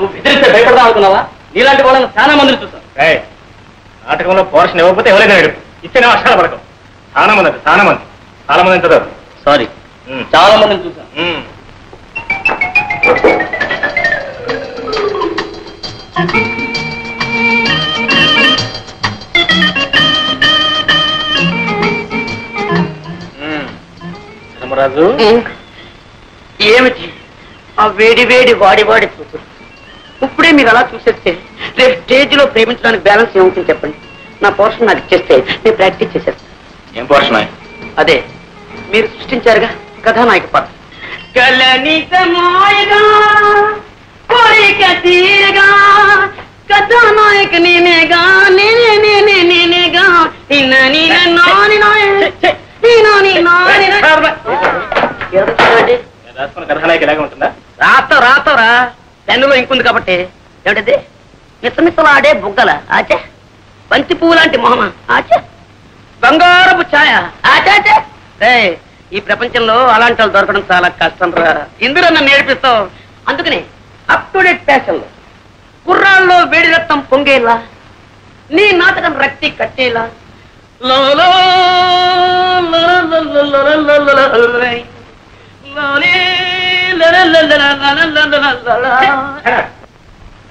నువ్వు బెదిరిస్తే భయపడదాం అనుకున్నావా? నీలాంటి వాళ్ళని చాలా మందిని చూసాను. నాటకంలో పోర్షన్ ఇవ్వకపోతే ఎవరైనా ఇచ్చిన వర్షాల పడకం. చాలా మంది ఎంతదో. సారీ, చాలా మందిని చూసాను. ధర్మరాజు, ఏమిటి ఆ వేడి వేడి వాడి చూసారు? ఇప్పుడే మీరు అలా చూసేస్తే రేపు స్టేజ్ లో ప్రేమించడానికి బ్యాలెన్స్ ఏమవుతుంది చెప్పండి. నా పోర్షన్ నాకు ఇచ్చేస్తే నేను ప్రాక్టీస్ చేసేస్తాను. ఏం పోర్షన్? అదే మీరు సృష్టించారుగా కథానాయక పాత్ర. కథానాయక నేనేగా నేనేగా కథానాయక ఎలాగా ఉంటుందా? రాతవరా పెన్నులో ఇంకుంది కాబట్టి. ఏమిటది? మిసమిసలాడే బుగ్గల ఆచే, బంతి పువ్వు లాంటి మొహమ ఆచే, బంగారపు ఛాయ ఆచాచే. ఈ ప్రపంచంలో అలాంటి వాళ్ళు దొరకడం చాలా కష్టం రా. ఇందులో నన్ను నేర్పిస్తావు. అందుకనే అప్ టు డేట్ ఫ్యాషన్ లో కుర్రాల్లో వేడి రక్తం పొంగేలా, నీ నాటకం రక్తి కట్టేలా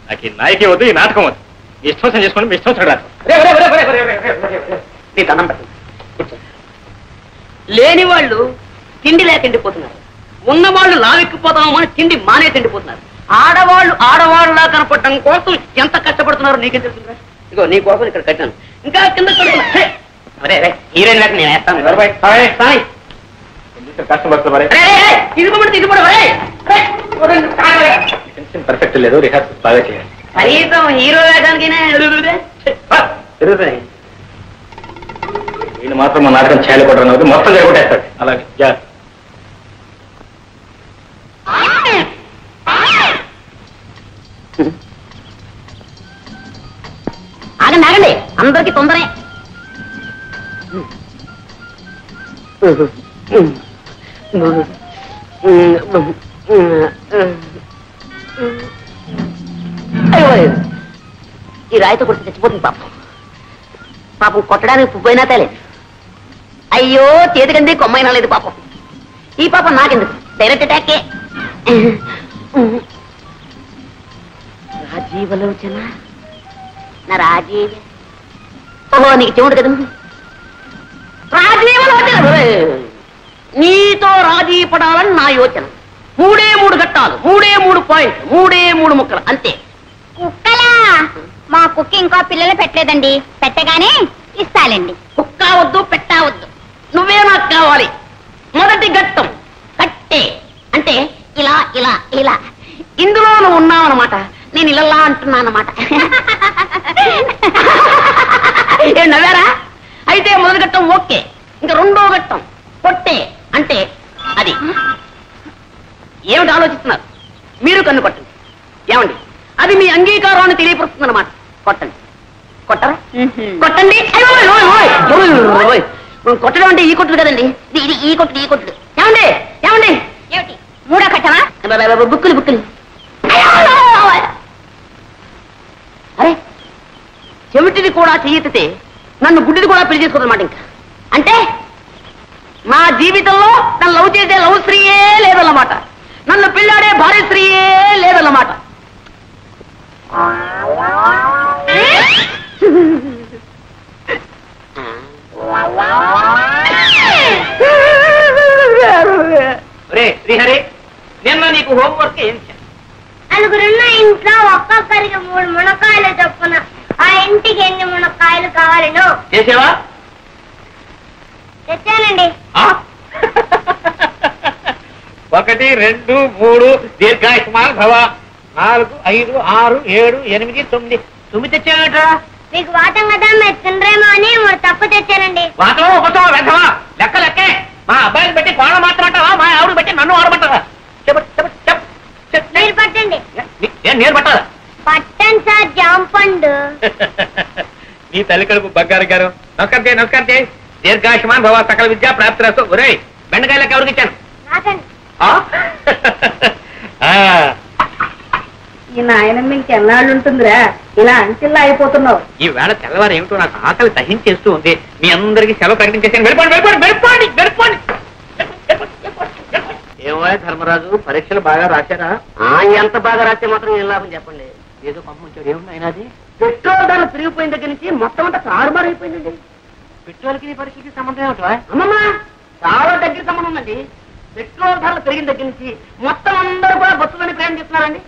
నాకు ఈ నాయకే వద్దు, ఈ నాటకం వద్దు. మీ ఇష్టం చేసుకోండి, మీ ఇష్టం చూడాలి. నీ దండం పెట్టండి. లేని వాళ్ళు తిండి లేక ఎండిపోతున్నారు, ఉన్నవాళ్ళు లావెక్కిపోతాము అని తిండి మానే తిండిపోతున్నారు. ఆడవాళ్ళలా కనపడటం కోసం ఎంత కష్టపడుతున్నారు నీకేం తెలుస్తుందా? ఇగో నీ కోసం ఇక్కడ కట్టాను, ఇంకా కింద హీరోయిన్ లేక నేను వేస్తాను. పర్ఫెక్ట్ లేదు, రిహార్సల్ బాగా చేయాలి. కనీసం హీరో వేయడానికి వీళ్ళు మాత్రం మా నాటకం చేయకూడదు, మొత్తం చేయకూడేస్తాడు. అలాగే ఆగండి, అందరికి తొందరే. ఈ రాయితో కొట్టి చచ్చిపోతుంది పాపం కొట్టడానికి పువ్వైనా తేలేదు. అయ్యో చేతికంది కొమ్మైనా లేదు పాపం. ఈ పాపం నాకెందుకు, డైరెక్ట్ అటాకే. రాజీవలోచన నా రాజీవ, ఓహో నీకు చెవుడు కదా. రాజీవలోచన, నీతో రాజీ పడాలని నా యోచన. 3 ఘట్టాలు, 3 పాయింట్, 3 ముక్కలు అంతే. కుక్కలా? మా కుక్క ఇంకా పిల్లలు పెట్టలేదండి, పెట్టగానే ఇస్తాలండి. కుక్క వద్దు, పెట్టా వద్దు, నువ్వే నాకు కావాలి. మొదటి ఘట్టం కట్టే, అంటే ఇలా ఇలా ఇలా. ఇందులో నువ్వు ఉన్నావన్నమాట, నేను ఇలా అంటున్నానమాట. నవ్వారా? అయితే మొదటి ఘట్టం ఓకే. ఇంకా 2వ ఘట్టం కొట్టే, అంటే అది. ఏమిటి ఆలోచిస్తున్నారు? మీరు కన్ను కొట్టండి. ఏమండి, అది మీ అంగీకారాన్ని తెలియపరుస్తుంది అన్నమాట. కొట్టండి. కొట్టరా? కొట్టండి. కొట్టడం అంటే ఈ కొట్టుడు కదండి, ఇది ఈ కొట్టుడు. ఏమండి ఏమండి, ఏమిటి 3వ ఘట్టమా? బుక్కులు. అరే, చెవిటిది కూడా చెయ్యెత్తితే నన్ను గుడ్డిది కూడా పెళ్లి చేసుకోదన్నమాట. ఇంకా అంటే నా జీవితంలో నన్ను లవ్ చేసే లవ్ స్త్రీయే లేదన్నమాట, నన్ను పెళ్ళాడే భార్య స్త్రీయే లేదన్నమాట. శ్రీహరి, నిన్న నీకు హోంవర్క్ ఏం చేయాలి? నలుగురున్న ఇంట్లో ఒక్కొక్కరికి 3 మునక్కాయలు చొప్పున ఆ ఇంటికి ఎన్ని మునక్కాయలు కావాలను చేసేవా? తెచ్చానండి. 1, 2, 3 దీర్ఘాయుష్మాన్ భవ. 4, 5, 6, 7, 8, 9. 9 తెచ్చానట. మీకు వాటం కదా, మీరు తినరేమో అని 3 తప్పు తెచ్చానండి. వాటం ఒకటో వెధవా, లెక్కే. మా అబ్బాయిని పెట్టి కోణ మాత్రమంటావా, మా ఆవిడ పెట్టి నన్ను ఆడమంటావా? మీరు పట్టండి. నేను పట్టాలా? పట్టండి సార్, జాంపండు. నీ తల్లి కడుపు బంగారు గారు. నమస్కారం చేయి. దీర్ఘాయుష్మాన్ భవ, సకల విద్యా ప్రాప్తిరస్తు. ఒరేయ్, బెండకాయలకు ఎవరికి ఇచ్చాను? రాకండి. ఈ నాయనమ్మ ఇంకెన్నాళ్ళు ఉంటుందిరా, ఇలా అంచెల్లా అయిపోతున్నావు. ఈ వేళ తెల్లవారు ఏమిటో నాకు ఆకలి దహించేస్తూ ఉంది. మీ అందరికి సెలవు ప్రకటించేసాను. వెళ్ళిపోండి వెళ్ళిపోండి వెళ్ళిపోండి వెళ్ళిపోండి. ఏమో ధర్మరాజు, పరీక్షలు బాగా రాశారా? ఎంత బాగా రాస్తే మాత్రం ఏం లాభం చెప్పండి. ఏదో పంపించాడు. ఏమున్నాయి అది? పెట్రోల్ ధరలు పెరిగిపోయిన దగ్గర నుంచి మొత్తం అంతా తారుమారు అయిపోయిందండి. పెట్రోల్కి నీ పరీక్షకి సంబంధం ఏమిటో? అమ్మమ్మ, చాలా దగ్గర సంబంధం ఉందండి. పెట్రోల్ ధరలు పెరిగిన దగ్గర నుంచి మొత్తం అందరూ కూడా బస్సులని ప్రయాణం చేస్తున్నారండి.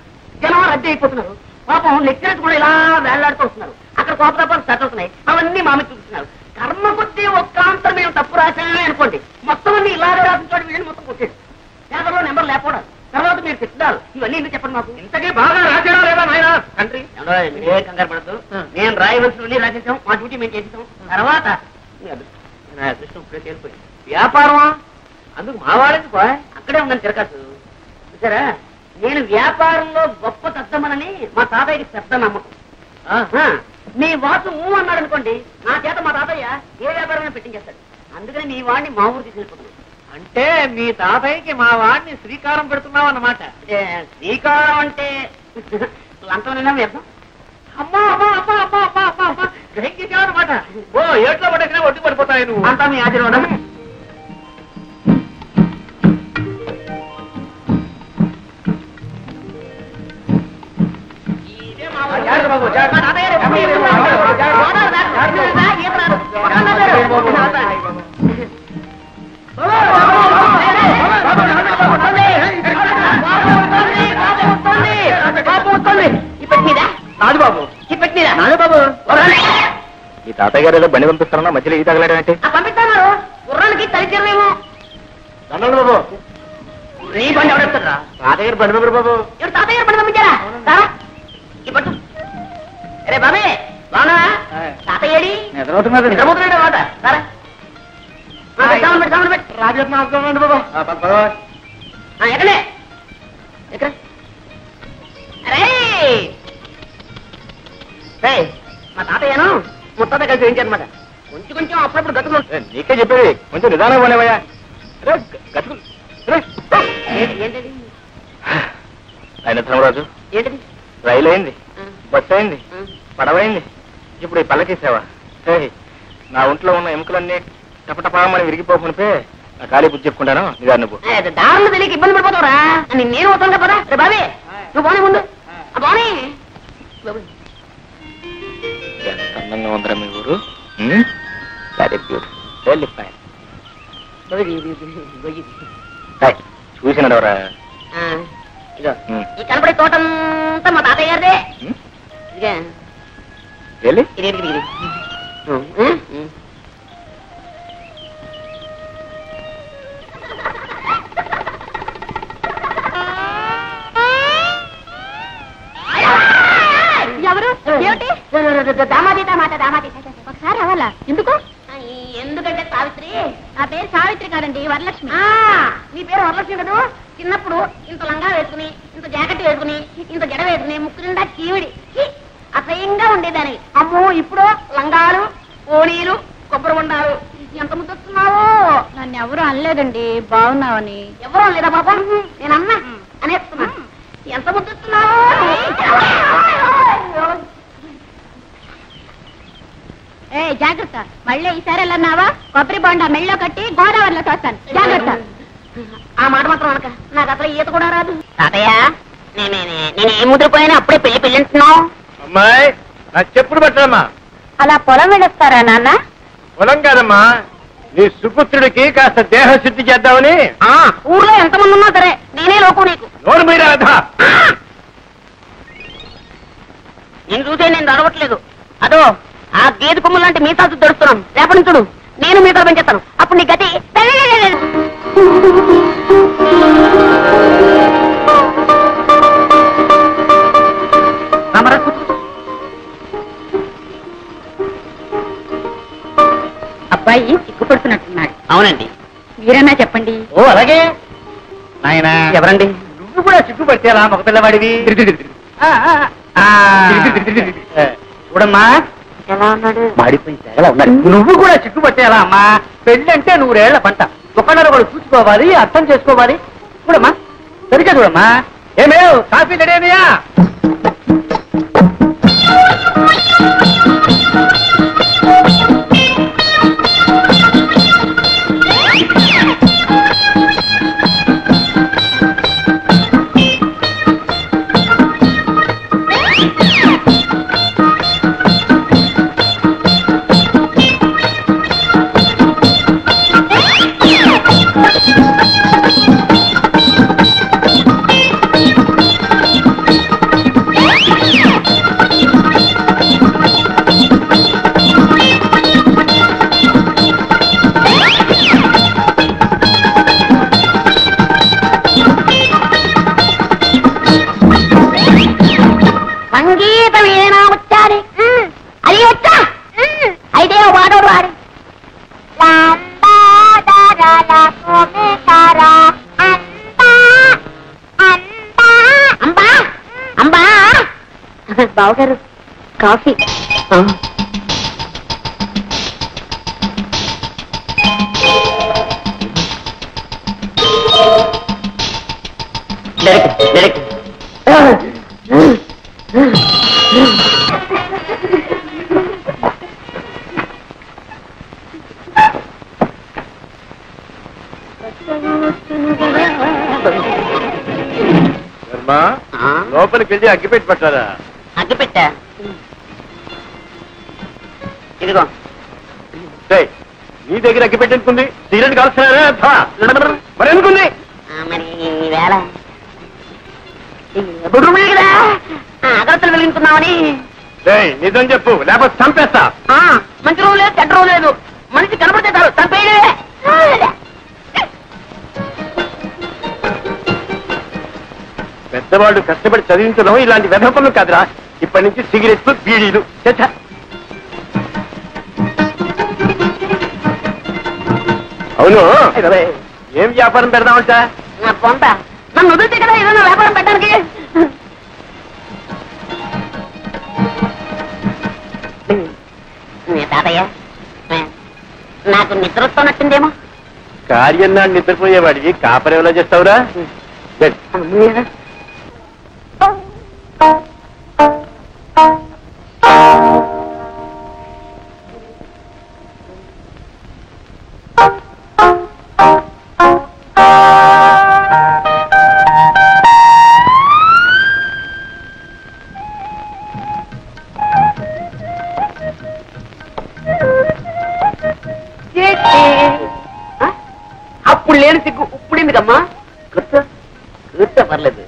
జనం రద్దీ అయిపోతున్నారు. పాపం లెక్చరర్స్ కూడా ఇలా వేళ్లాడుతూ వస్తున్నారు. అక్కడ కోపతాపాలు సెట్ అవుతున్నాయి. అవన్నీ మామి చూపిస్తున్నారు. కర్మ కొద్దీ ఒక్క ఆన్సర్ మేము తప్పు రాసామే అనుకోండి, మొత్తం అన్ని ఇలాగే రాసించాడు. వీళ్ళని మొత్తం కొట్టేది. పేపర్లో నెంబర్ లేకపోవడం, తర్వాత మీరు తిట్టారు. ఇవన్నీ ఎందుకు చెప్పండి మాకు. ఇంతకీ బాగా రాశాడా లేదా నాయన తండ్రి? ఏ కంగారు పడద్దు. నేను రాయవలసిన రాసేసాం. మా డ్యూటీ మేము చేసేసాం. తర్వాత నా అదృష్టం ఇప్పుడే తేలిపోయింది. వ్యాపారమా? అందుకు మా వాడేందుకు? అక్కడే ఉందని తిరగచ్చు. చూసారా, నేను వ్యాపారంలో గొప్ప తద్దమనని మా తాతయ్యకి పెద్ద నమ్మకం. మీ వాసు అన్నాడు అనుకోండి, నా చేత మా తాతయ్య ఏ వ్యాపారమైనా పెట్టించేస్తాడు. అందుకని మీ వాడిని మా ఊరు తీసుకెళ్ళిపోతున్నాను. అంటే మీ తాతయ్యకి మా వాడిని శ్రీకారం పెడుతున్నావు అన్నమాట. శ్రీకారం అంటే లంచమైనా వ్యర్థం. అమ్మా అమ్మా అమ్మా అమ్మా అమ్మా అమ్మా అమ్మా గ్రహించేసావు అనమాట. ఓ ఏట్లో పడేసినా ఒడ్డు పడిపోతాయి నువ్వు. అంతా మీ ఆశీర్వాదం. ఈ తాతయ్య గారు ఏదో బండి పంపిస్తారన్నా మధ్యలో ఈ తగలడం అంటే పంపిస్తాను. గుర్రానికి తలిచేమేమో. బాబు నీ బండి ఎవడెత్తారా? తాతయ్య గారు బండి పంపారు బాబు. ఎవరు తాతయ్య గారు బండి పంపించారా? సారా ఈ పట్టు. అరే బాబే బాగా తాతయ్యడి నిద్రపోతున్నాడు మాట. సారా ఎక్కడే ఎక్కడ? అరే మా తాతయ్యను ముత్తాత కలిసి వేయించారనమాట. కొంచెం కొంచెం అప్పుడప్పుడు గతులు. నీకే చెప్పేది కొంచెం నిదానం పోలేవయ్యా. ఏంటది? ఆయన ధర్మరాజు, ఏంటది? రైలు అయింది, బస్సు అయింది, పడవైంది, ఇప్పుడు ఈ పల్లకీసావా? నా ఒంట్లో ఉన్న ఎముకలన్నీ టపటపామని విరిగిపోకునిపే నా ఖాళీ బుద్ధి చెప్పుకుంటాను. నిదాన్ని నువ్వు దారులు తెలియక ఇబ్బంది పడిపోతావురా. నేను వస్తాను కదా. రే బాబే నువ్వు పోనీ ముందు. పోనీ ఎంత అందంగా ఉందిరా మీ ఊరు. Very beautiful, very fine. చూసినాడవరా? ఈ కనపడే తోటంతా మా తాతయ్య గారిదే. ఇది ఎవరు? దామాదీత మాట. దామాదీత ఒకసారి అవ్వాలా? ఎందుకు? ఎందుకంటే సావిత్రి. నా పేరు సావిత్రి కాదండి, వరలక్ష్మి. మీ పేరు వరలక్ష్మి కదా. చిన్నప్పుడు ఇంత లంగా వేసుకుని, ఇంత జాకెట్ వేసుకుని, ఇంత జడ వేసుకుని, ముక్కు నిండా చీవిడి అసహ్యంగా ఉండేదాన్ని. అమ్మో ఇప్పుడు లంగాలు, ఓణీలు, కొబ్బరి ఉండాలు. ఎంత ముద్దొస్తున్నావో. నన్ను ఎవరు అనలేదండి, బాగున్నావని. ఎవరు అనలేదా బాబా? నేను అన్నా అనేస్తున్నా. ఎంత ముద్దొస్తున్నావో. ఏ జాగ్రత్త, మళ్ళీ ఈసారి వెళ్ళన్నావా కొబ్బరి బొండా మెళ్ళో కట్టి గోదావరిలో తోస్తాను. జాగ్రత్త. ఆ మాట మాత్రం అనక. నాకు అసలు ఈత కూడా రాదు. తాతయ్య నేను ఏ ముద్రపోయినా అప్పుడే పెళ్లి అంటున్నావు. అమ్మాయి నాకు చెప్పుడు పెట్టమ్మా. అలా పొలం వెళ్ళొస్తారా నాన్న? పొలం కాదమ్మా, నీ సుపుత్రుడికి కాస్త దేహశుద్ధి చేద్దామని. ఊర్లో ఎంతమంది ఉన్నా సరే నేనే లోకం నీకు. నోరు మీద నేను చూసే నేను నడవట్లేదు. అదో ఆ గేదె కొమ్ము లాంటి మీసాలు దొరుకుతున్నాను. రేపటి నుంచి చూడు నేను మీసాలు పెంచేస్తాను. అప్పుడు నీ గతి. అబ్బాయి సిగ్గుపడుతున్నట్టున్నాడు. అవునండి. మీరన్నా చెప్పండి. ఓ అలాగే నాయన. ఎవరండి? నువ్వు కూడా సిగ్గుపడితేలా మగ పిల్లవాడివి. చూడమ్మా ఎలా ఉన్నాడు? మాడిపోయింది. నువ్వు కూడా సిగ్గుపట్టేలా అమ్మా. పెళ్లి అంటే 100 ఏళ్ల పంట. ఒకళ్ళొకడు చూసుకోవాలి, అర్థం చేసుకోవాలి. చూడమ్మా సరిగ్గా చూడమ్మా. ఏమేవ్ కాఫీ రెడీ అయినాయా? పాలకు మిసారా అంబా అంబా బావగారు కాఫీ లోపలికి వెళ్ళి అగ్గిపెట్టి పట్టారా? అగ్గిపెట్టా ఇదిగో. నీ దగ్గర అగ్గిపెట్టి ఎందుకుంది? సిగరెట్ కాల్స్తున్నారా? మరి ఎందుకుంది? మరి వేళ కదా అగరత్తులు వెలిగించుకున్నామని. నిజం చెప్పు, లేకపోతే చంపేస్తా. మంచి రోజు లేదు, చెడ్డ రోజు లేదు. మనిషి కనపడితే చాలు చంపేయడే. పెద్దవాళ్ళు కష్టపడి చదివించడం ఇలాంటి వెధపనులు కాదురా. ఇప్పటి నుంచి సిగరెట్లు బీడీలు. అవును, ఏం వ్యాపారం పెడదామంటా? పొంత నన్ను వదిలితే కదా ఏదైనా వ్యాపారం పెట్టడానికి. తాతయ్య నాకు నిద్ర వస్తున్నట్టుందేమో. కార్యం నాడు నిద్రపోయేవాడికి కాపరేలా చేస్తావురా? అప్పుడు లేని సిగ్గు ఇప్పుడెందుకమ్మా? కూర్చో పర్లేదు.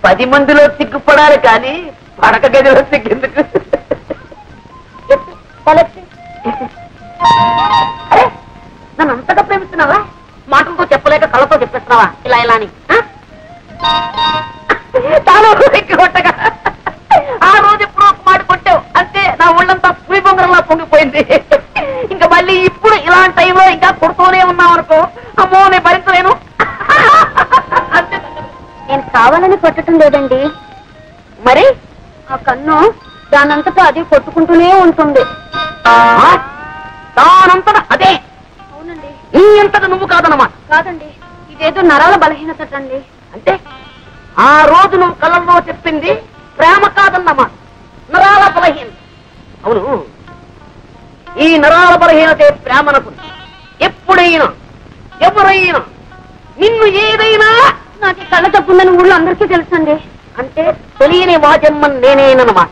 10 మందిలో సిగ్గుపడాలి కానీ పడక గదిలో సిగ్గెందుకు? నన్ను అంతగా ప్రేమిస్తున్నావా? మాటలతో చెప్పలేక కళ్ళతో చెప్పేస్తున్నావా ఇలా ఇలా అని? కొట్టగా ఆ రోజు ఎప్పుడో ఒక మాట కొట్టావు అంతే. నా ఒళ్ళంతా పులి బొంగరంలా పొంగిపోయింది. ఇంకా మళ్ళీ ఇప్పుడు ఇలాంటి టైంలో ఇంకా కొడుతూనే ఉన్నావు అనుకో, అమ్మో నేను భరించలేను. నేను కావాలని కొట్టడం లేదండి. మరి ఆ కన్ను దానంతటా అది కొట్టుకుంటూనే ఉంటుంది. దానంతట అదే? అవునండి. నీ అంతట నువ్వు కాదన్నమాట. కాదండి, ఇదేదో నరాల బలహీనత అండి. అంటే ఆ రోజు నువ్వు కళ్ళల్లో చెప్పింది ప్రేమ కాదన్నమాట, నరాల బలహీనత. అవును, ఈ నరాల బలహీనతే ప్రేమనకు. ఎప్పుడైనా ఎవరైనా నిన్ను ఏదైనా నాకు కళ్ళ తప్పుందని ఊళ్ళో అందరికీ తెలుసండి. అంటే తెలియని వాజమ్మని నేనేనమాట.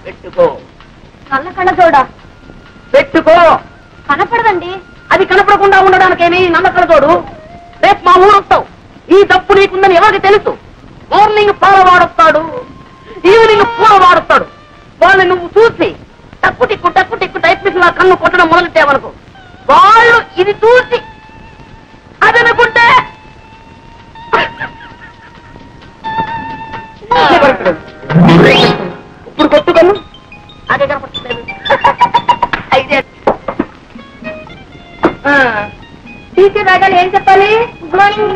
పెట్టుకో. కళ్ళ చూడ పెట్టుకో. కనపడదండి. అది కనపడకుండా ఉండడానికేమి నమ్మకం తోడు. రేపు మా ఊరు వస్తావు, ఈ తప్పు నీకుందని ఎవరికి తెలుసు? మార్నింగ్ పాల వాడొస్తాడు, ఈవినింగ్ పూల వాడొస్తాడు. వాళ్ళని నువ్వు చూసి టక్కు టిక్కు టైప్ మిషన్ కన్ను కొట్టడం మొదలెట్టావనుకో, వాళ్ళు ఇది చూసి అదనుకుంటే ఇప్పుడు కొట్టుకను అదే కనపడలేదు. అయితే టీచర్ రాగాలి ఏం చెప్పాలి? Good morning.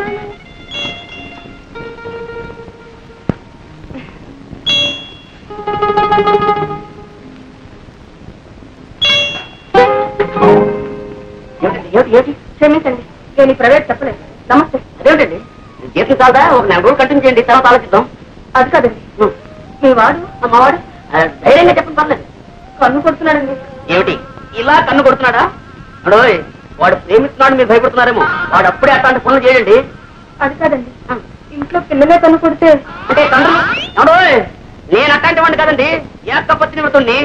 ఏమిటి? క్షమించండి, నేను ప్రైవేట్ చెప్పలేదు. నమస్తే. అదేమిటండి, జీతం కాదా? ఒక 4 రోజులు కంటిన్యూ చేయండి, తర్వాత ఆలోచిద్దాం. అది కాదండి, మీ వాడు అమ్మవాడు ధైర్యంగా చెప్పండి, పర్లేదు. కన్ను కొడుతున్నాడండి. ఏమిటి ఇలా కన్ను కొడుతున్నాడా? అడోయ్, వాడు ప్రేమిస్తున్నాడు, మీరు భయపడుతున్నారేమో. వాడు అప్పుడే అట్లాంటి పనులు చేయండి. అది కాదండి, ఇంట్లో పిల్లలే కన్ను కొడితే అంటే తండ్రులు. అడోయ్, నేను అట్లాంటి వాడిని కాదండి, ఏకపత్ని పెడుతుంది.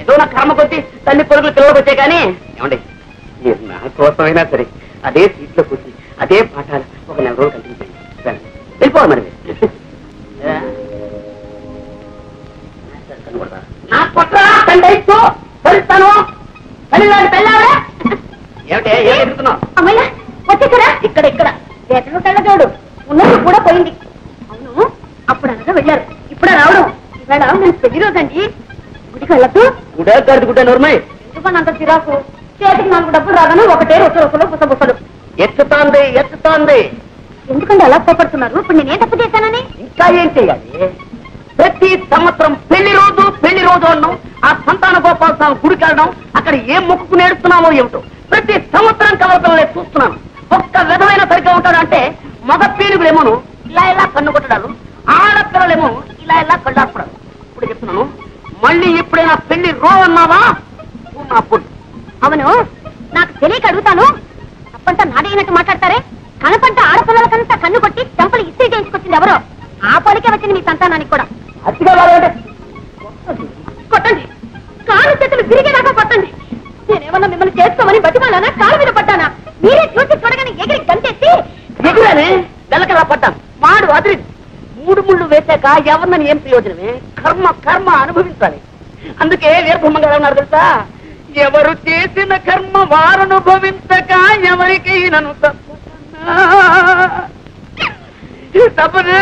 ఏదో నా కర్మ కొద్ది తల్లి పొరుగులు పిల్లలకు వచ్చాయి. కానీ ఏమండి, మీరు నా కోసమైనా సరే అదే సీట్లో కూర్చి అదే పాఠాలు ఒక 4 రోజులు కంటిన్యూ చేయండి. వెళ్ళిపోవాలి మరి. నా కొట్రా తండ్రి భరిస్తాను. ఏమిటే ఏం ఎదుగుతున్నావు? మేడం నేను పెళ్లి రోజండి గుడికి వెళ్ళదు గుడే గడిది గుడ్డ నోర్మై ఎందుకని అంత చిరాకు చేతికి 4 డబ్బులు రాగానే ఒకటే రొసలు బుసబుసలు ఎత్తుతాంది ఎందుకంటే అలా కోపడుతున్నారు ఇప్పుడు నేనే తప్పు చేశానని ఇంకా ఏం చెయ్యాలి? ప్రతి సంవత్సరం పెళ్లి రోజు అన్నాం ఆ సంతాన గోపాల స్వామి గుడికి వెళ్ళడం అక్కడ ఏం మొక్కుకు నేడుస్తున్నామో ఏమిటో ప్రతి సంవత్సరం కవలపిల్లలే చూస్తున్నాను. ఒక్క విధమైన సరిగ్గా ఉంటాడంటే మగ పీనుగులేమోను ఇలా కన్ను కొట్టడాలు, ఆడపిల్లలేమో ఇలా కళ్ళు ఆర్పడాలు. ఇప్పుడు చెప్తున్నాను, మళ్ళీ ఎప్పుడైనా పెళ్లి అన్నావా నా పొద్దు. అవును నాకు తెలియక అడుగుతాను, తప్పంతా నాడైనట్టు మాట్లాడతారే. కనపంట ఆడపిల్లలకంతా కన్ను కొట్టి చెంపలు ఇస్త్రీ చేయించుకొచ్చింది ఎవరో, ఆ పోలికే వచ్చింది మీ సంతానానికి కూడా. అతిగా వాళ్ళంటే కొట్టండి, కాలు చేతులు విరిగేదాకా కొట్టండి. నేనేమన్నా మిమ్మల్ని చేసుకోమని బతిమాలానా, కాలు మీద పడ్డానా? మీరే చూడగానే ఎగిరి గంటెత్తి ఎగురానే వెలకలా పడ్డాను. మాడు అదిరి 3 ముళ్ళు వేశాక ఎవరినని ఏం ప్రయోజనమే? కర్మ అనుభవించాలి. అందుకే వీరబ్రహ్మంగా ఉన్నారు తెలుసా, ఎవరు చేసిన కర్మ వారనుభవించక ఎవరికి నన్ను తప్పనే